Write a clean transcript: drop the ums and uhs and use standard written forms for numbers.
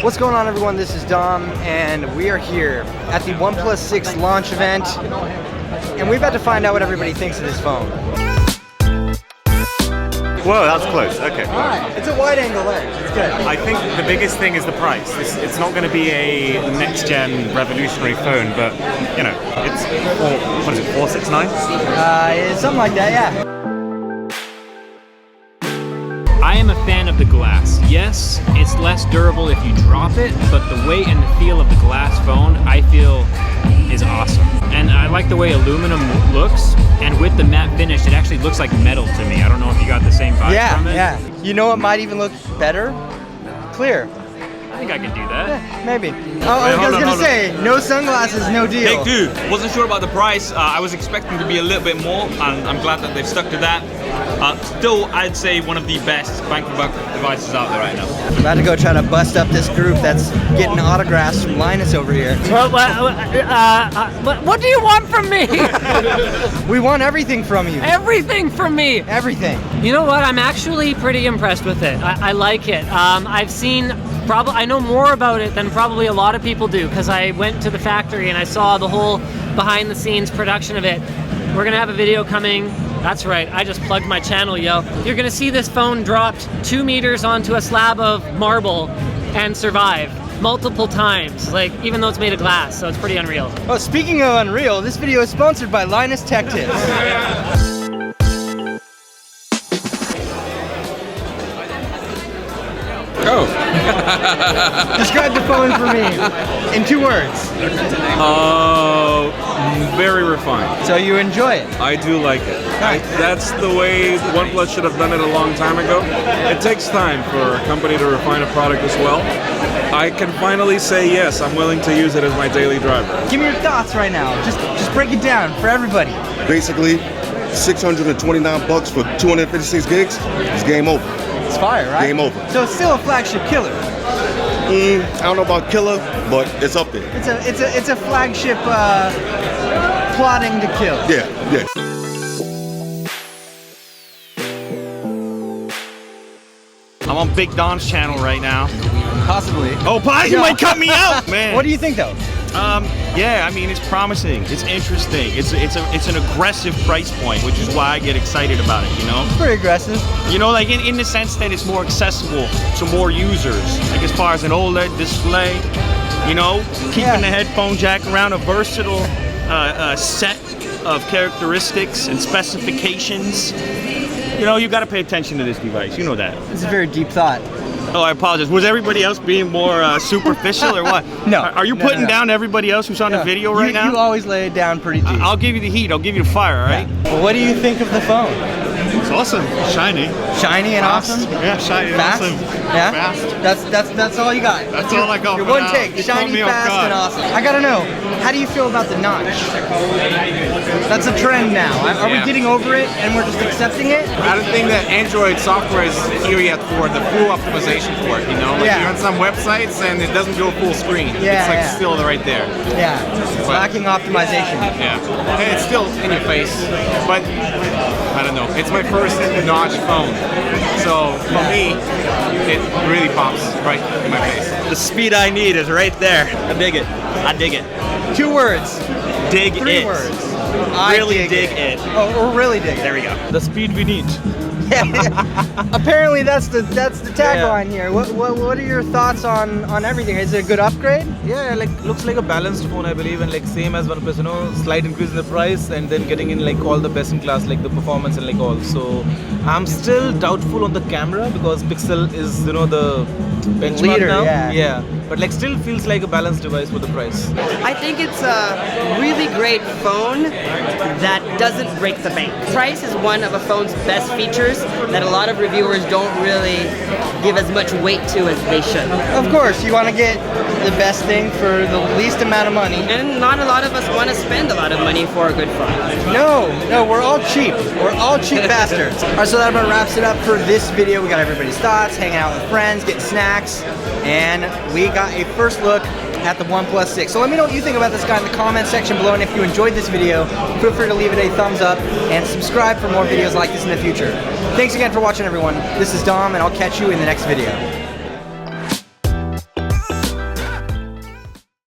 What's going on, everyone? This is Dom, and we are here at the OnePlus 6 launch event, and we've had to find out what everybody thinks of this phone. Whoa, that's close. Okay. All right, it's a wide-angle lens. It's good. I think the biggest thing is the price. It's not going to be a next-gen revolutionary phone, but you know, it's what is it, $469? Something like that, yeah. I am a fan of the glass. Yes, it's less durable if you drop it, but the weight and the feel of the glass phone, I feel, is awesome. And I like the way aluminum looks, and with the matte finish, it actually looks like metal to me. I don't know if you got the same vibe from it. Yeah. You know what might even look better? Clear. I think I can do that. Yeah, maybe. I was gonna say, no sunglasses, no deal. Hey dude, wasn't sure about the price. I was expecting to be a little bit more, and I'm glad that they've stuck to that. Still, I'd say one of the best bang for buck devices out there right now. I'm about to go try to bust up this group that's getting autographs from Linus over here. What do you want from me? We want everything from you. Everything from me. Everything. You know what? I'm actually pretty impressed with it. I like it. I've seen. I know more about it than probably a lot of people do, because I went to the factory and I saw the whole behind the scenes production of it. We're gonna have a video coming. That's right, I just plugged my channel, yo. You're gonna see this phone dropped 2 meters onto a slab of marble and survive multiple times, like, even though it's made of glass, so it's pretty unreal. Oh, speaking of unreal, this video is sponsored by Linus Tech Tips. Go. Describe the phone for me in 2 words. Very refined. So you enjoy it? I do like it. That's the way OnePlus should have done it a long time ago. It takes time for a company to refine a product as well. I can finally say yes, I'm willing to use it as my daily driver. Give me your thoughts right now. Just break it down for everybody. Basically, $629 for 256 gigs is game over. It's fire, right? Game over. So it's still a flagship killer. I don't know about killer, but it's up there. It's a flagship plotting to kill. Yeah. I'm on Big Don's channel right now. Possibly. Oh, he might cut me out, man. What do you think, though? Yeah, I mean, it's promising. It's interesting. It's an aggressive price point, which is why I get excited about it, you know? It's pretty aggressive. You know, like in the sense that it's more accessible to more users. Like as far as an OLED display, you know, keeping the headphone jack around, a versatile set of characteristics and specifications. You know, you got to pay attention to this device. You know that. It's a very deep thought. Oh, I apologize. Was everybody else being more superficial or what? No. Are you putting down everybody else who's on the video right now? You always lay it down pretty deep. I'll give you the heat. I'll give you the fire, all right? Yeah. Well, what do you think of the phone? It's awesome. Shiny. Shiny and Fast. awesome? Yeah, shiny and fast? awesome. Yeah? Fast. That's all you got? That's all I got Your for one now. take, You caught shiny, me off fast, guard. and awesome. I gotta know, how do you feel about the notch? That's a trend now. Are we getting over it and we're just accepting it? I don't think that Android software is here yet for the full optimization for it, you know? Like you're on some websites and it doesn't go full screen. Yeah, it's like still right there. Yeah, it's lacking optimization. Yeah, and it's still in your face, but I don't know. It's my first notch phone, so for me, it really pops right in my face. The speed I need is right there. I dig it. I dig it. 2 words. Dig 3 it. words. Really dig it. Oh, or really dig it. There we go. The speed we need. Apparently that's the tagline here. What are your thoughts on everything? Is it a good upgrade? Yeah, like looks like a balanced phone, I believe, and like same as OnePlus, you know, slight increase in the price and then getting in like all the best in class, like the performance and like all. So I'm still doubtful on the camera because Pixel is, you know, the benchmark leader now. Yeah. But like still feels like a balanced device for the price. I think it's a really great phone that doesn't break the bank. Price is one of a phone's best features that a lot of reviewers don't really give as much weight to as they should. Of course, you want to get the best thing for the least amount of money. And not a lot of us want to spend a lot of money for a good phone. No, we're all cheap. We're all cheap bastards. All right, so that about wraps it up for this video. We got everybody's thoughts, hanging out with friends, getting snacks, and we got a first look at the OnePlus 6. So let me know what you think about this guy in the comment section below, and if you enjoyed this video, feel free to leave it a thumbs up and subscribe for more videos like this in the future. Thanks again for watching, everyone. This is Dom, and I'll catch you in the next video.